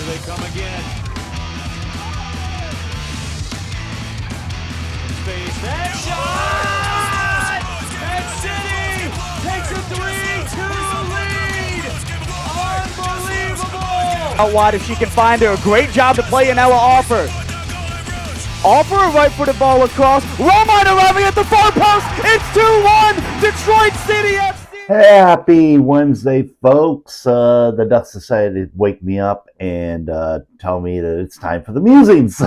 they come again. Space. That shot! And City takes a 3-2 lead. Unbelievable! Out wide if she can find her. Great job to play in Ella Offer. Offer a right-footed ball across. Romine arriving at the far post. It's 2-1. Detroit City FC. Happy Wednesday, folks. The Ducks decided to wake me up and tell me that it's time for the Musings. So,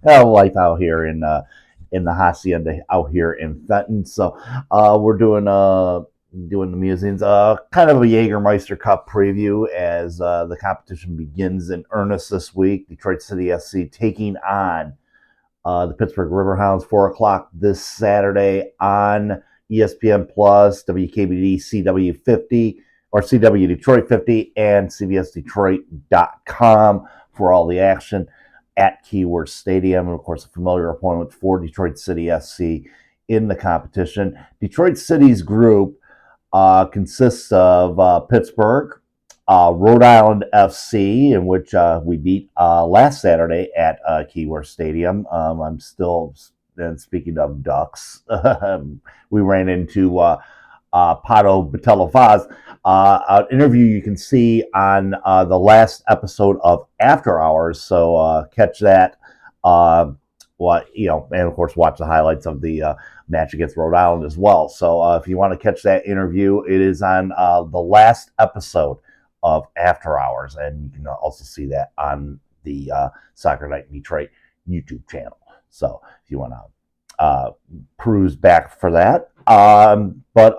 life out here in the hacienda out here in Fenton. So, we're doing the Musings, kind of a Jagermeister Cup preview as the competition begins in earnest this week. Detroit City FC taking on the Pittsburgh Riverhounds, 4 o'clock this Saturday on ESPN Plus, WKBD CW50 or CW Detroit 50 and CBSDetroit.com for all the action at Keyworth Stadium. And of course, a familiar opponent for Detroit City FC in the competition. Detroit City's group consists of Pittsburgh, Rhode Island FC, in which we beat last Saturday at Keyworth Stadium. I'm still... And speaking of Ducks, we ran into Pato Batelofaz. An interview you can see on the last episode of After Hours. So catch that. And of course, watch the highlights of the match against Rhode Island as well. So if you want to catch that interview, it is on the last episode of After Hours, and you can also see that on the Soccer Night in Detroit YouTube channel. So if you want to peruse back for that. But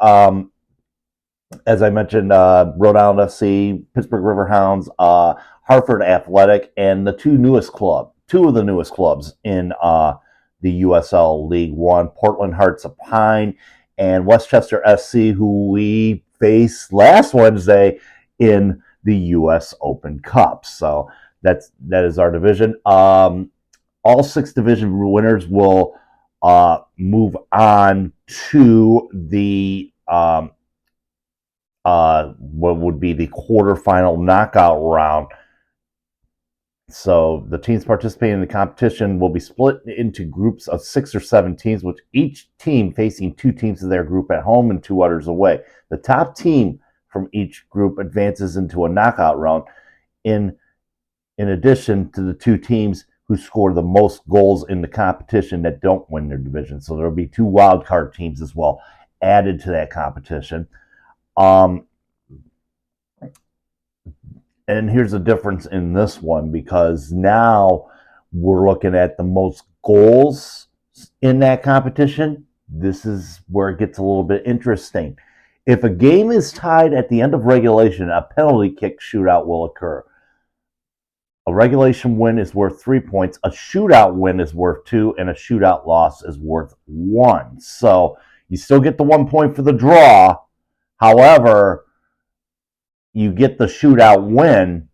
as I mentioned, Rhode Island FC, Pittsburgh Riverhounds, Hartford Athletic, and two of the newest clubs in the USL League One, Portland Hearts of Pine, and Westchester SC, who we faced last Wednesday in the US Open Cup. So that is our division. All 6 division winners will move on to the what would be the quarterfinal knockout round. So the teams participating in the competition will be split into groups of 6 or 7 teams, with each team facing 2 teams of their group at home and 2 others away. The top team from each group advances into a knockout round in addition to the 2 teams who score the most goals in the competition that don't win their division. So there'll be 2 wild card teams as well added to that competition. And here's the difference in this one, because now we're looking at the most goals in that competition. This is where it gets a little bit interesting. If a game is tied at the end of regulation, a penalty kick shootout will occur. A regulation win is worth 3 points, a shootout win is worth 2, and a shootout loss is worth 1. So you still get the 1 point for the draw. However, you get the shootout win,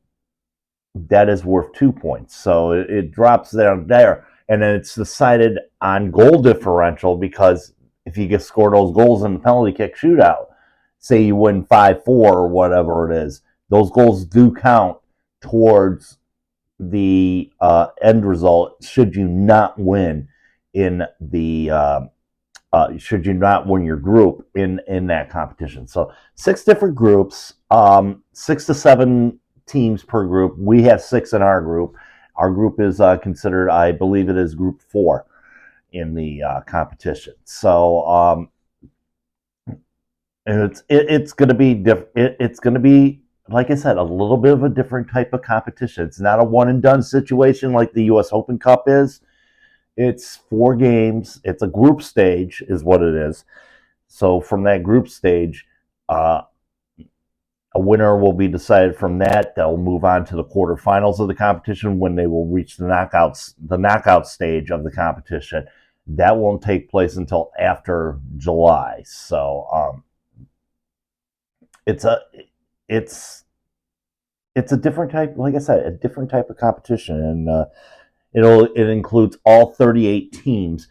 that is worth 2 points. So it drops down there. And then it's decided on goal differential, because if you just score those goals in the penalty kick shootout, say you win 5-4 or whatever it is, those goals do count towards the end result should you not win in the should you not win your group in that competition. So 6 different groups, 6 to 7 teams per group. We have 6 in our group. Our group is considered, I believe it is group 4 in the competition. So and it's going to be it's going to be, like I said, a little bit of a different type of competition. It's not a one-and-done situation like the U.S. Open Cup is. It's 4 games. It's a group stage is what it is. So from that group stage, a winner will be decided from that. They'll move on to the quarterfinals of the competition when they will reach the knockout stage of the competition. That won't take place until after July. So it's a different type, like I said, a different type of competition, and it includes all 38 teams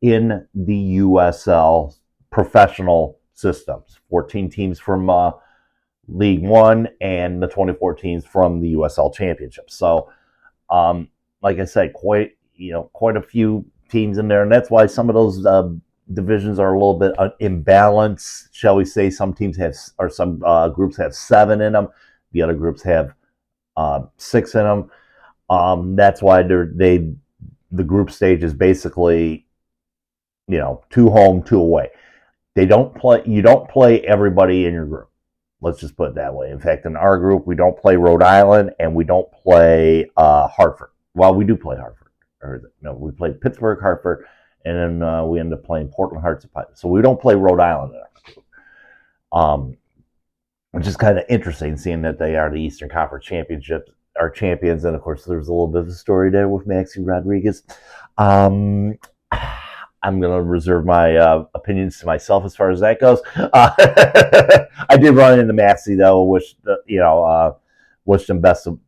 in the USL professional systems. 14 teams from League One and the 2014s from the USL Championship. So, like I said, quite a few teams in there, and that's why some of those divisions are a little bit imbalanced, shall we say. Some teams have, or some groups have 7 in them. The other groups have 6 in them. That's why the group stage is basically, 2 home, 2 away. You don't play everybody in your group. Let's just put it that way. In fact, in our group, we don't play Rhode Island and we don't play Hartford. Well, we do play Hartford. We played Pittsburgh, Hartford, and then we end up playing Portland Hearts of Putnam. So we don't play Rhode Island in our group. Which is kind of interesting, seeing that they are the Eastern Conference Championship, our champions. And, of course, there's a little bit of a story there with Maxi Rodriguez. I'm going to reserve my opinions to myself as far as that goes. I did run into Maxi, though. Wished him best of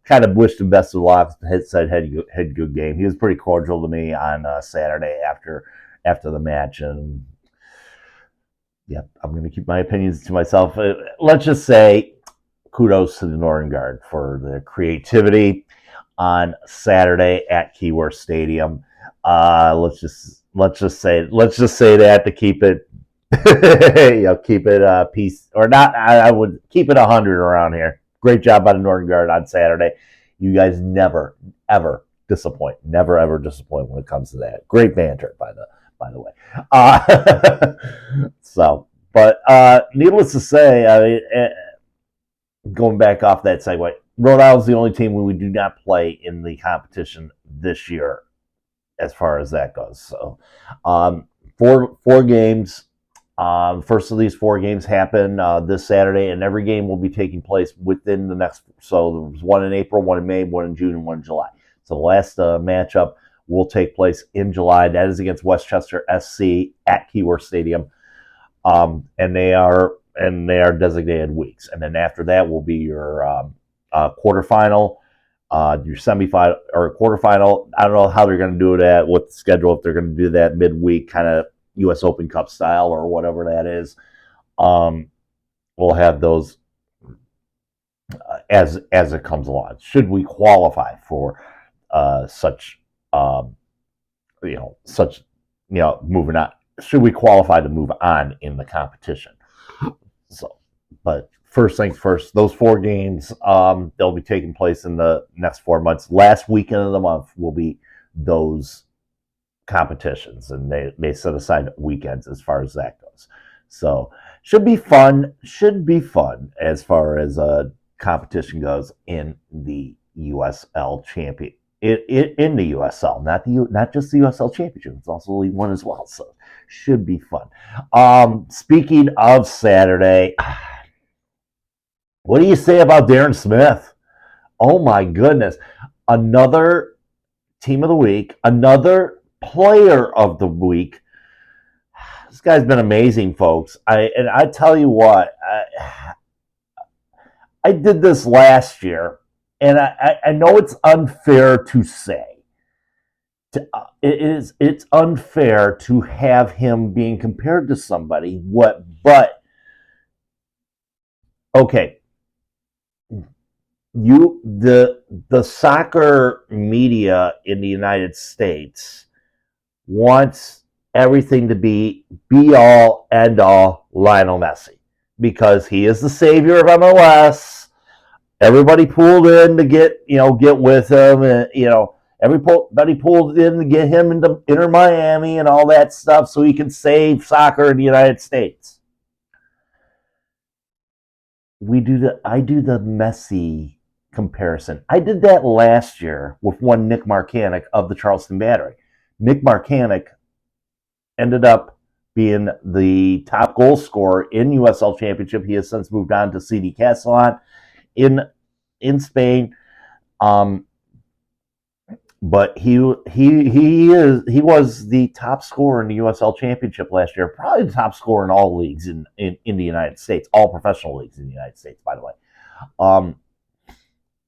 luck. Said had good game. He was pretty cordial to me on Saturday after the match, and yeah, I'm going to keep my opinions to myself. Let's just say kudos to the Northern Guard for their creativity on Saturday at Keyworth Stadium. Let's just say that to keep it, keep it peace or not. I would keep it 100 around here. Great job by the Northern Guard on Saturday. You guys never ever disappoint. Never ever disappoint when it comes to that. Great banter, by the way. Needless to say, I mean, going back off that segue, Rhode Island's the only team we do not play in the competition this year, as far as that goes. So, 4 games. First of these 4 games happen this Saturday, and every game will be taking place within the next. So there was 1 in April, 1 in May, 1 in June, and 1 in July. So the last matchup will take place in July. That is against Westchester SC at Keyworth Stadium, and they are designated weeks. And then after that will be your quarterfinal, your semifinal or quarterfinal. I don't know how they're going to do that with the schedule. If they're going to do that midweek, kind of U.S. Open Cup style or whatever that is. We'll have those as it comes along. Should we qualify for moving on? Should we qualify to move on in the competition? So, but first things first, those 4 games, they'll be taking place in the next 4 months. Last weekend of the month will be those competitions, and they set aside weekends as far as that goes. So should be fun as far as competition goes in the USL champion. In the USL, not just the USL Championship. It's also League One as well, so should be fun. Speaking of Saturday, what do you say about Darren Smith? Oh my goodness, another team of the week, another player of the week. This guy's been amazing, folks. I tell you what, I did this last year. And I know it's unfair to say. It's unfair to have him being compared to somebody. But okay, the soccer media in the United States wants everything to be all end all Lionel Messi, because he is the savior of MLS. Everybody pulled in to get with him, and everybody pulled in to get him into Inter Miami and all that stuff, so he can save soccer in the United States. I do the Messi comparison. I did that last year with one Nick Marcanic of the Charleston Battery. Nick Marcanic ended up being the top goal scorer in USL Championship. He has since moved on to CD Castellon in Spain, but he was the top scorer in the USL Championship last year, probably the top scorer in all leagues in the United States, all professional leagues in the United States, by the way.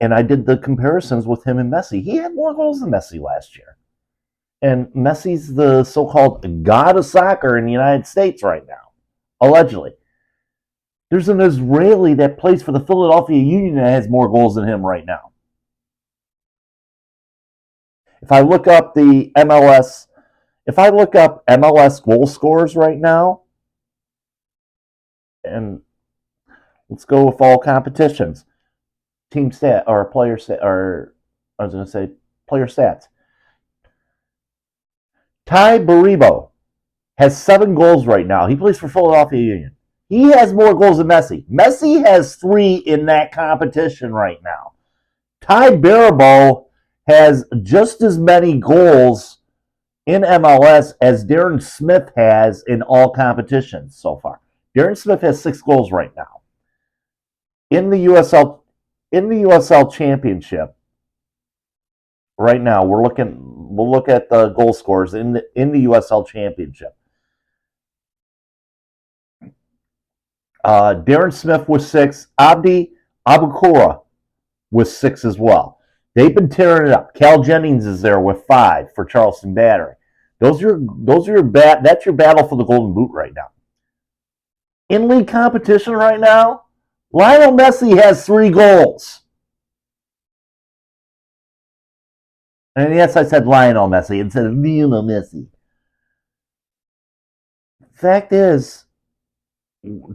And I did the comparisons with him and Messi. He had more goals than Messi last year, and Messi's the so-called god of soccer in the United States right now, allegedly. There's an Israeli that plays for the Philadelphia Union that has more goals than him right now. If I look up MLS goal scorers right now, and let's go with all competitions, team stat or player stat, or I was going to say player stats. Ty Baribo has 7 goals right now. He plays for Philadelphia Union. He has more goals than Messi. Messi has 3 in that competition right now. Ty Baribo has just as many goals in MLS as Darren Smith has in all competitions so far. Darren Smith has 6 goals right now. In the USL Championship, right now we'll look at the goal scorers in the USL Championship. Darren Smith with 6. Abdi Abukura with 6 as well. They've been tearing it up. Cal Jennings is there with 5 for Charleston Battery. That's your battle for the Golden Boot right now. In league competition right now, Lionel Messi has 3 goals. And yes, I said Lionel Messi instead of Lionel Messi. Fact is,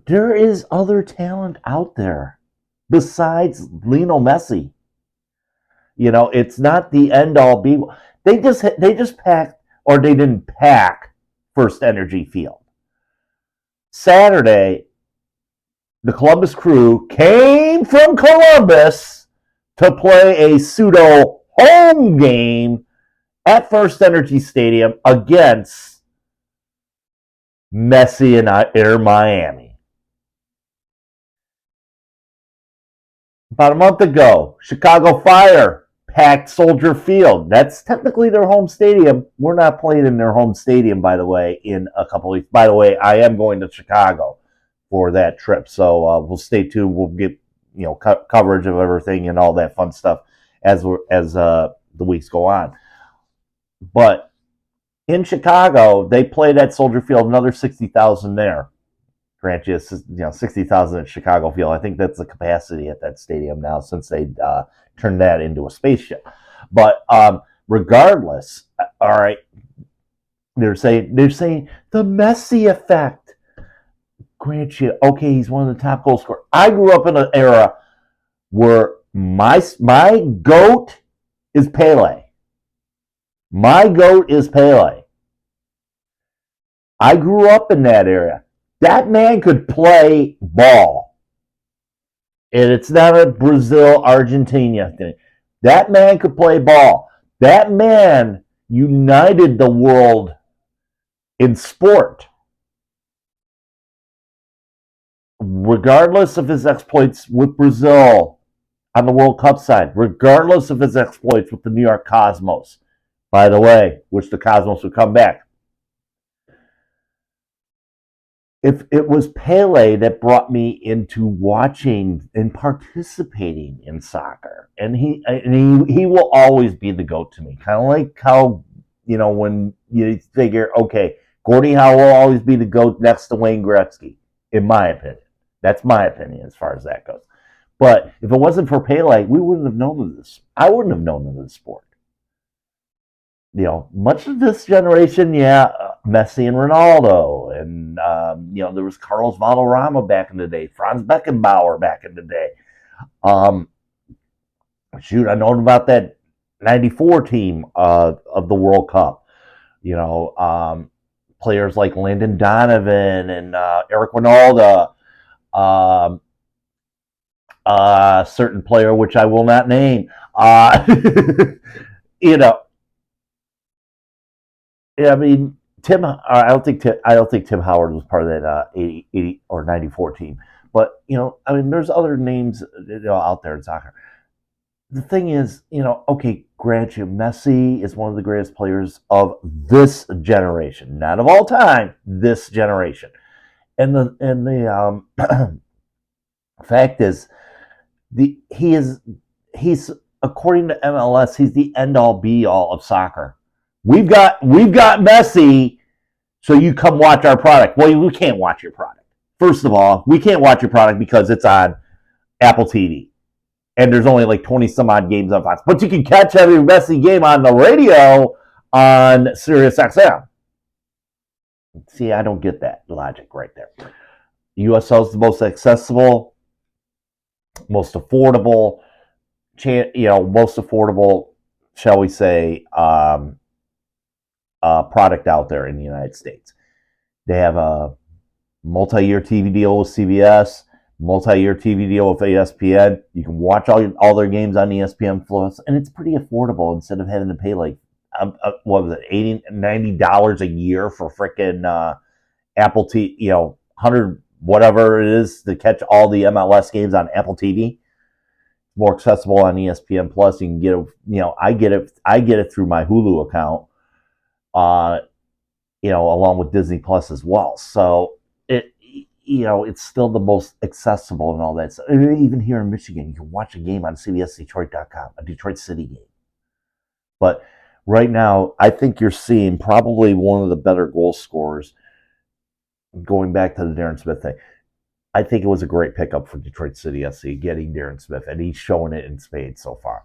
there is other talent out there besides Lionel Messi. You know, it's not the end-all be. They just packed, or they didn't pack First Energy Field. Saturday, the Columbus Crew came from Columbus to play a pseudo home game at First Energy Stadium against Messi and Air Miami. About a month ago, Chicago Fire packed Soldier Field. That's technically their home stadium. We're not playing in their home stadium, by the way, in a couple weeks. By the way, I am going to Chicago for that trip, so we'll stay tuned. We'll get coverage of everything and all that fun stuff as the weeks go on. But in Chicago, they played at Soldier Field, another 60,000 there. Grant you, 60,000 at Chicago Field. I think that's the capacity at that stadium now since they turned that into a spaceship. But regardless, all right, they're saying the Messi effect. Grant you, okay, he's one of the top goal scorers. I grew up in an era where my GOAT is Pele. My GOAT is Pele. I grew up in that area. That man could play ball. And it's not a Brazil-Argentina thing. That man could play ball. That man united the world in sport. Regardless of his exploits with Brazil on the World Cup side, regardless of his exploits with the New York Cosmos, by the way, which the Cosmos would come back. If it was Pele that brought me into watching and participating in soccer, and he will always be the GOAT to me. Kind of like how, when you figure, okay, Gordie Howe will always be the GOAT next to Wayne Gretzky, in my opinion. That's my opinion as far as that goes. But if it wasn't for Pele, we wouldn't have known of this. I wouldn't have known of this sport. Much of this generation, Messi and Ronaldo, and there was Carlos Valderrama back in the day, Franz Beckenbauer back in the day. I know about that '94 team of the World Cup. Players like Landon Donovan and Eric Winalda, certain player which I will not name. I mean, I don't think Tim Howard was part of that 80 or 94 team. But, there's other names out there in soccer. The thing is, okay, grant you, Messi is one of the greatest players of this generation. Not of all time, this generation. And the fact is, he's according to MLS, he's the end-all be-all of soccer. We've got Messi, so you come watch our product. Well, we can't watch your product. first of all, we can't watch your product because it's on Apple TV. And there's only like 20 some odd games on Fox. But you can catch every Messi game on the radio on Sirius XM. See, I don't get that logic right there. USL is the most accessible, most affordable, most affordable, shall we say, product out there in the United States. They have a multi-year TV deal with CBS, multi-year TV deal with ESPN. You can watch all their games on ESPN Plus, and it's pretty affordable instead of having to pay like what was it, $80-$90 a year for freaking Apple TV, $100 whatever it is to catch all the MLS games on Apple TV. More accessible on ESPN Plus. You can get it. I get it through my Hulu account. Along with Disney Plus as well. So it's still the most accessible and all that stuff. Even here in Michigan, you can watch a game on CBSDetroit.com, a Detroit City game. But right now, I think you're seeing probably one of the better goal scorers. Going back to the Darren Smith thing, I think it was a great pickup for Detroit City SC getting Darren Smith, and he's showing it in spades so far.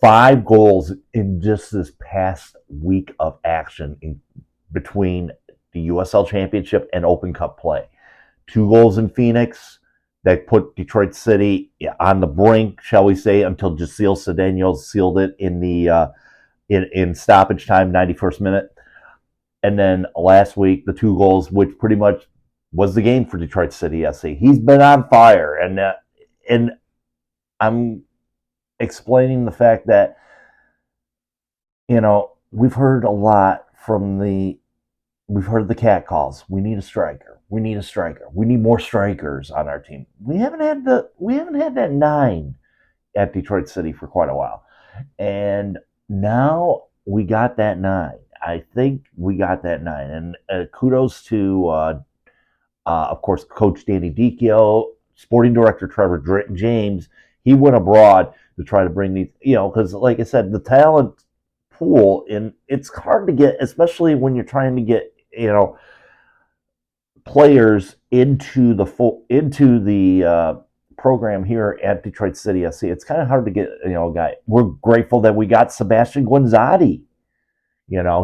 5 goals in just this past week of action between the USL Championship and Open Cup play. 2 goals in Phoenix that put Detroit City on the brink, shall we say, until Jacil Cedeno sealed it in the in stoppage time, 91st minute. And then last week, the 2 goals, which pretty much was the game for Detroit City SC. He's been on fire, and I'm explaining the fact that we've heard a lot we've heard the cat calls. We need a striker. We need a striker. We need more strikers on our team. We haven't had that 9 at Detroit City for quite a while, and now we got that 9. I think we got that 9, and kudos to of course Coach Danny Dicchio, Sporting Director Trevor James. He went abroad to try to bring these, because like I said, the talent pool, and it's hard to get, especially when you're trying to get players into the program here at Detroit City SC. It's kind of hard to get a guy. We're grateful that we got Sebastian Guinzotti.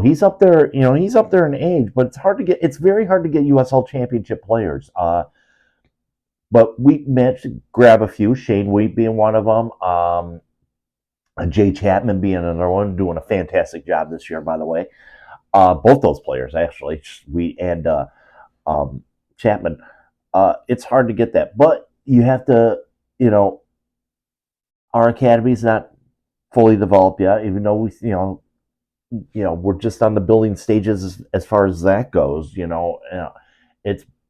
He's up there. He's up there in age, but it's very hard to get USL Championship players. But we managed to grab a few. Shane Wheat being one of them. Jay Chapman being another one, doing a fantastic job this year, by the way. Both those players, actually, Wheat and Chapman. It's hard to get that, but you have to. Our academy's not fully developed yet, even though we're just on the building stages as far as that goes.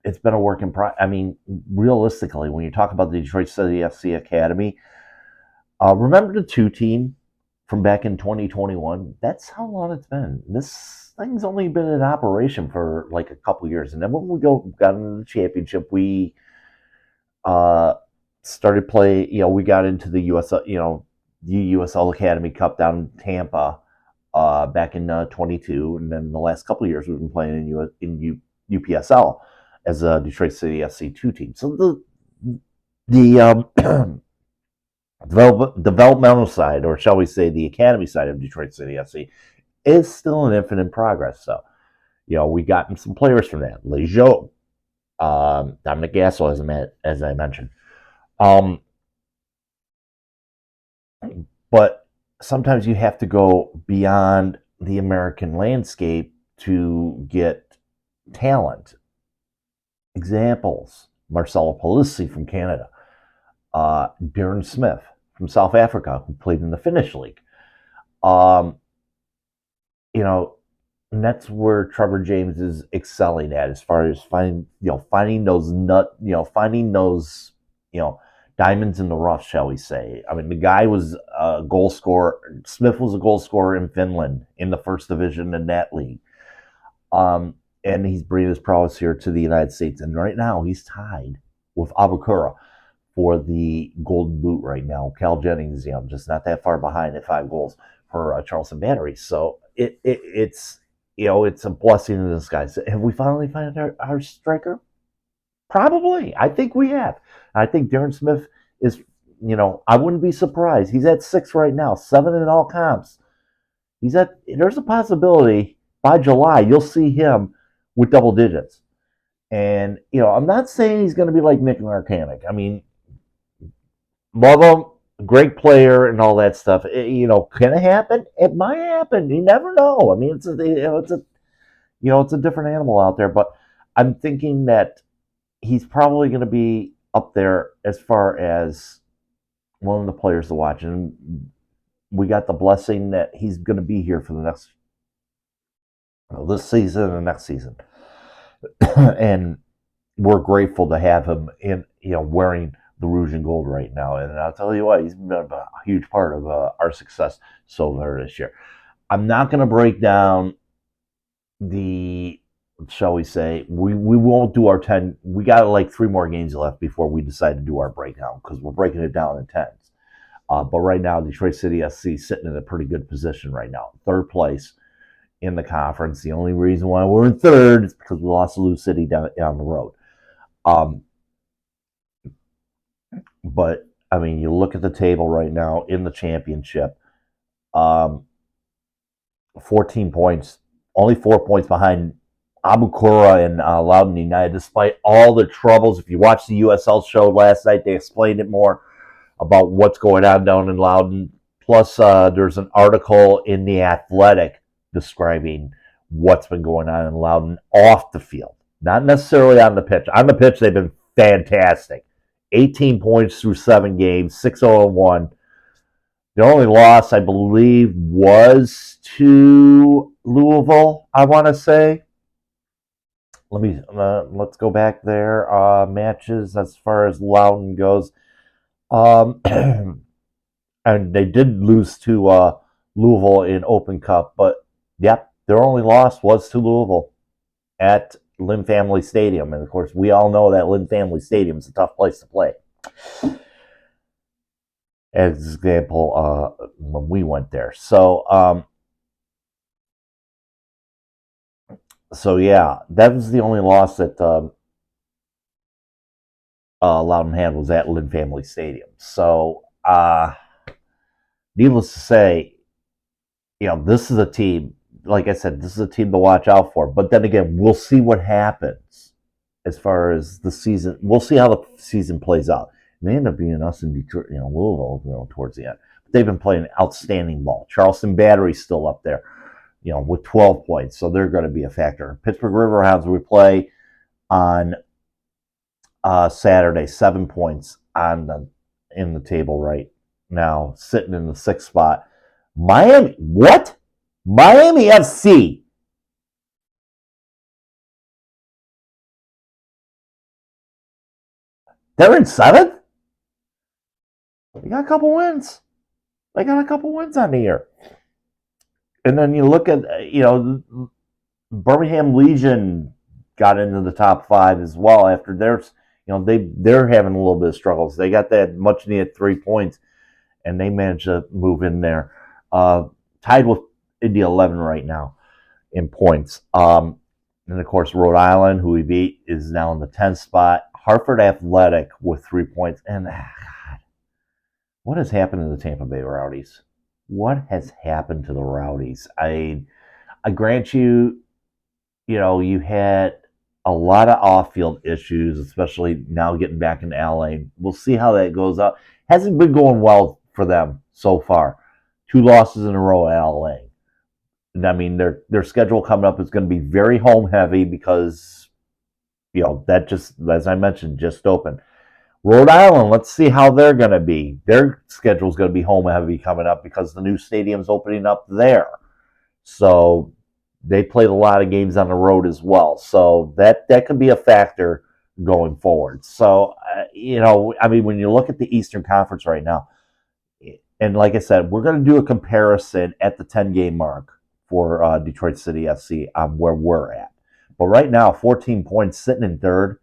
It's been a work in progress. I mean, realistically, when you talk about the Detroit City FC Academy, remember the 2 team from back in 2021? That's how long it's been. This thing's only been in operation for like a couple years. And then when we got into the championship, we started play. We got into the USL, the USL Academy Cup down in Tampa back in 22. And then the last couple of years, we've been playing in UPSL as a Detroit City FC 2 team. So the developmental side, or shall we say the academy side of Detroit City FC, is still an infinite progress. So, we gotten some players from that. Lejo, Dominic Gassel, as I mentioned. But sometimes you have to go beyond the American landscape to get talent. Examples: Marcelo Polisi from Canada, Darren Smith from South Africa, who played in the Finnish league. And that's where Trevor James is excelling at, as far as finding those diamonds in the rough, shall we say. I mean, the guy was a goal scorer. Smith was a goal scorer in Finland in the first division in that league. And he's bringing his prowess here to the United States. And right now, he's tied with Abukura for the Golden Boot right now. Cal Jennings, just not that far behind at 5 goals for Charleston Battery. So it's a blessing in disguise. Have we finally found our striker? Probably. I think we have. I think Darren Smith is, I wouldn't be surprised. He's at 6 right now, 7 in all comps. There's a possibility by July you'll see him with double digits. And, I'm not saying he's going to be like Nick Marcanic. I mean, love him, great player and all that stuff. Can it happen? It might happen. You never know. I mean, it's a different animal out there, but I'm thinking that he's probably going to be up there as far as one of the players to watch. And we got the blessing that he's going to be here for the next, this season and the next season. And we're grateful to have him in, wearing the rouge and gold right now. And I'll tell you what, he's been a huge part of our success so far this year. I'm not going to break down shall we say, we won't do our 10. We got like 3 more games left before we decide to do our breakdown because we're breaking it down in 10s. But right now, Detroit City SC sitting in a pretty good position right now. 3rd place in the conference. The only reason why we're in 3rd is because we lost to Lou City down the road. But, I mean, you look at the table right now in the championship. 14 points. Only 4 points behind Abukura and Loudoun United, despite all the troubles. If you watched the USL show last night, they explained it more about what's going on down in Loudoun. Plus, there's an article in The Athletic describing what's been going on in Loudoun off the field, not necessarily on the pitch. On the pitch, they've been fantastic. 18 points through 7 games, 6-0-1. The only loss, I believe, was to Louisville, I want to say. Let's go back there. Matches as far as Loudoun goes. And they did lose to Louisville in Open Cup, but yep, their only loss was to Louisville at Lynn Family Stadium. And of course, we all know that Lynn Family Stadium is a tough place to play. As example, when we went there. So yeah, that was the only loss that Loudoun had was at Lynn Family Stadium. So, needless to say, this is a team, like I said, this is a team to watch out for. But then again, we'll see what happens as far as the season. We'll see how the season plays out. It may end up being us in Detroit, Louisville, towards the end. But they've been playing outstanding ball. Charleston Battery's still up there, with 12 points. So they're going to be a factor. Pittsburgh Riverhounds, we play on Saturday, 7 points in the table right now, sitting in the 6th spot. Miami FC. They're in 7th? They got a couple wins. On the year. And then you look at, Birmingham Legion got into the top 5 as well after they're having a little bit of struggles. They got that much needed 3 points, and they managed to move in there. Tied with Indy 11 right now in points. And of course, Rhode Island, who we beat, is now in the 10th spot. Hartford Athletic with 3 points. And God, what has happened to the Tampa Bay Rowdies? What has happened to the Rowdies? I grant you, you had a lot of off-field issues, especially now getting back into LA. We'll see how that goes out. Hasn't been going well for them so far. 2 losses in a row at LA. And I mean, their schedule coming up is going to be very home-heavy because, that just, as I mentioned, just opened. Rhode Island, let's see how they're going to be. Their schedule is going to be home-heavy coming up because the new stadium's opening up there. So they played a lot of games on the road as well. So that could be a factor going forward. So, when you look at the Eastern Conference right now, and like I said, we're going to do a comparison at the 10-game mark for Detroit City SC on where we're at. But right now, 14 points sitting in 3rd.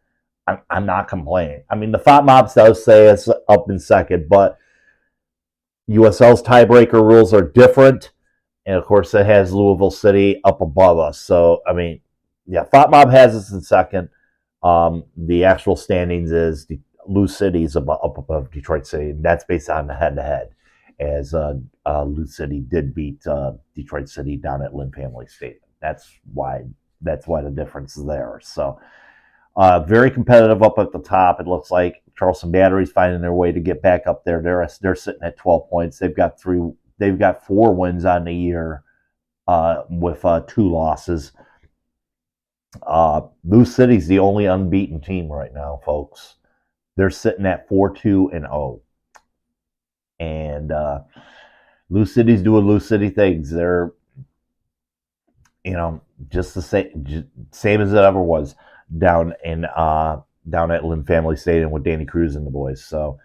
I'm not complaining. I mean, the Fat Mobs does say it's up in 2nd, but USL's tiebreaker rules are different. And, of course, it has Louisville City up above us. So, I mean, yeah, Fat Mob has us in 2nd. The actual standings is Lou City's up above Detroit City. And that's based on the head-to-head, as Lou City did beat Detroit City down at Lynn Family Stadium. That's why the difference is there. So very competitive up at the top. It looks like Charleston Battery's finding their way to get back up there. They're sitting at 12 points. They've got 4 wins on the year with 2 losses. Lou City's the only unbeaten team right now, folks. They're sitting at 4-2-0, and Lou City's doing Lou City things. They're, just the same as it ever was down at Lynn Family Stadium with Danny Cruz and the boys. So,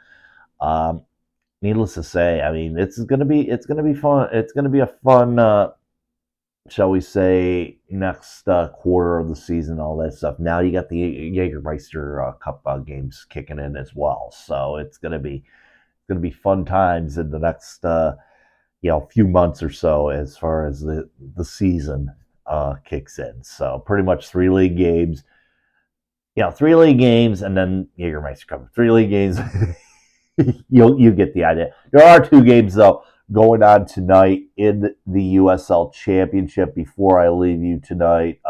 needless to say, I mean, it's gonna be fun. It's gonna be a fun, shall we say, next quarter of the season, all that stuff. Now you got the Jagermeister Cup games kicking in as well, so it's gonna be fun times in the next few months or so as far as the season kicks in. So pretty much 3 league games. 3 league games, and then Jagermeister Cup. 3 league games. You get the idea. There are 2 games though going on tonight in the USL Championship. Before I leave you tonight,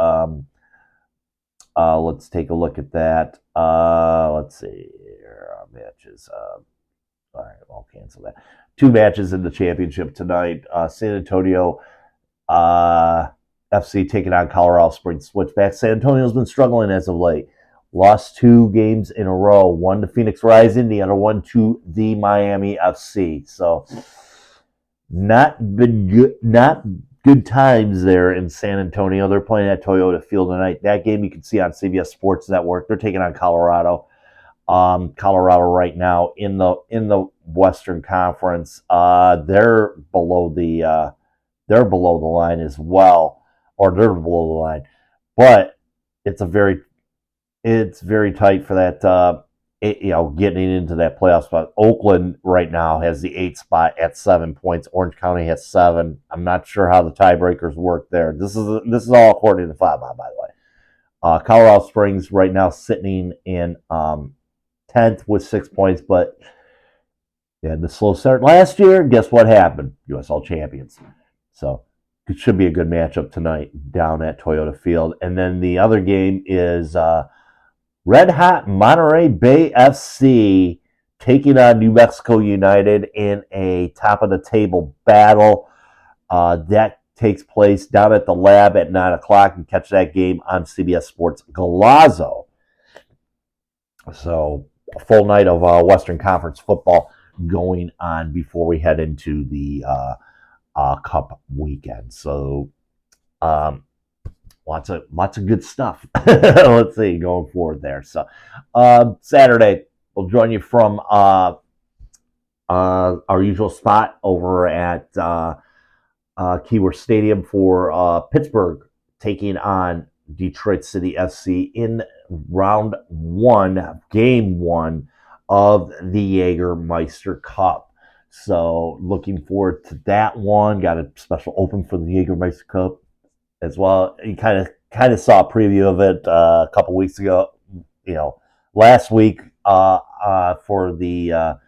let's take a look at that. Let's see here. Matches. All right, I'll cancel that. 2 matches in the championship tonight. San Antonio FC taking on Colorado Springs Switchbacks. San Antonio's been struggling as of late. Lost 2 games in a row. One to Phoenix Rising, the other one to the Miami FC. So not good times there in San Antonio. They're playing at Toyota Field tonight. That game you can see on CBS Sports Network. They're taking on Colorado. Colorado right now in the Western Conference. They're below the line as well, or they're below the line. But it's very tight for that. Getting into that playoff spot. Oakland right now has the 8th spot at 7 points. Orange County has 7. I'm not sure how the tiebreakers work there. This is all according to FlyBot, by the way. Colorado Springs right now sitting in 10th with 6 points, but they had the slow start last year. Guess what happened? USL champions. So it should be a good matchup tonight down at Toyota Field. And then the other game is Red Hot Monterey Bay FC taking on New Mexico United in a top-of-the-table battle. That takes place down at the Lab at 9 o'clock. You can catch that game on CBS Sports Golazo. So a full night of Western Conference football going on before we head into the Cup weekend. So lots of good stuff. Let's see, going forward there. So Saturday, we'll join you from our usual spot over at Keyworth Stadium for Pittsburgh taking on Detroit City FC in game one of the Jagermeister Cup. So looking forward to that one. Got a special open for the Jagermeister Cup as well. You kind of saw a preview of it a couple weeks ago. Last week for the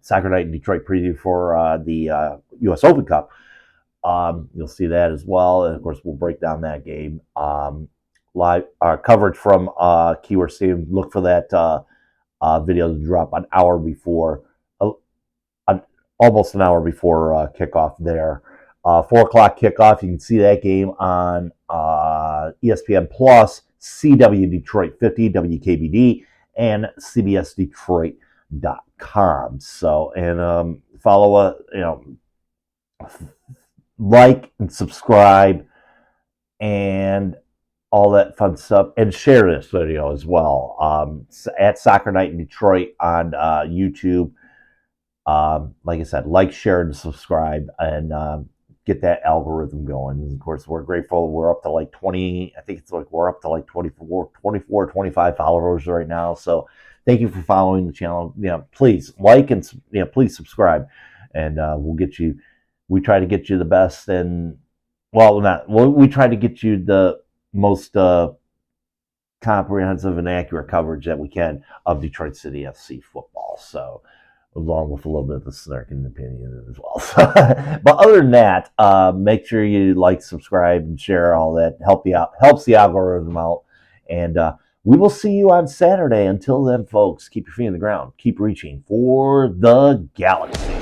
Soccer Night in Detroit preview for the U.S. Open Cup. You'll see that as well, and of course we'll break down that game. Live coverage from Keyworth Stadium. Look for that video to drop an hour before, almost an hour before kickoff there. 4 o'clock kickoff. You can see that game on ESPN Plus, CW Detroit 50, WKBD, and CBSDetroit.com. So, and follow like and subscribe and all that fun stuff, and share this video as well at Soccer Night in Detroit on YouTube. Like I said, like, share, and subscribe, and get that algorithm going. And of course, we're grateful. We're up to like 20. I think it's like we're up to like 24, 25 followers right now. So thank you for following the channel. Please like and please subscribe, and we'll get you. We try to get you the best, and we try to get you the most comprehensive and accurate coverage that we can of Detroit City FC football. So, along with a little bit of the snarking opinion as well. But other than that, make sure you like, subscribe, and share. All that helps the algorithm out. And we will see you on Saturday. Until then, folks, keep your feet on the ground. Keep reaching for the galaxy.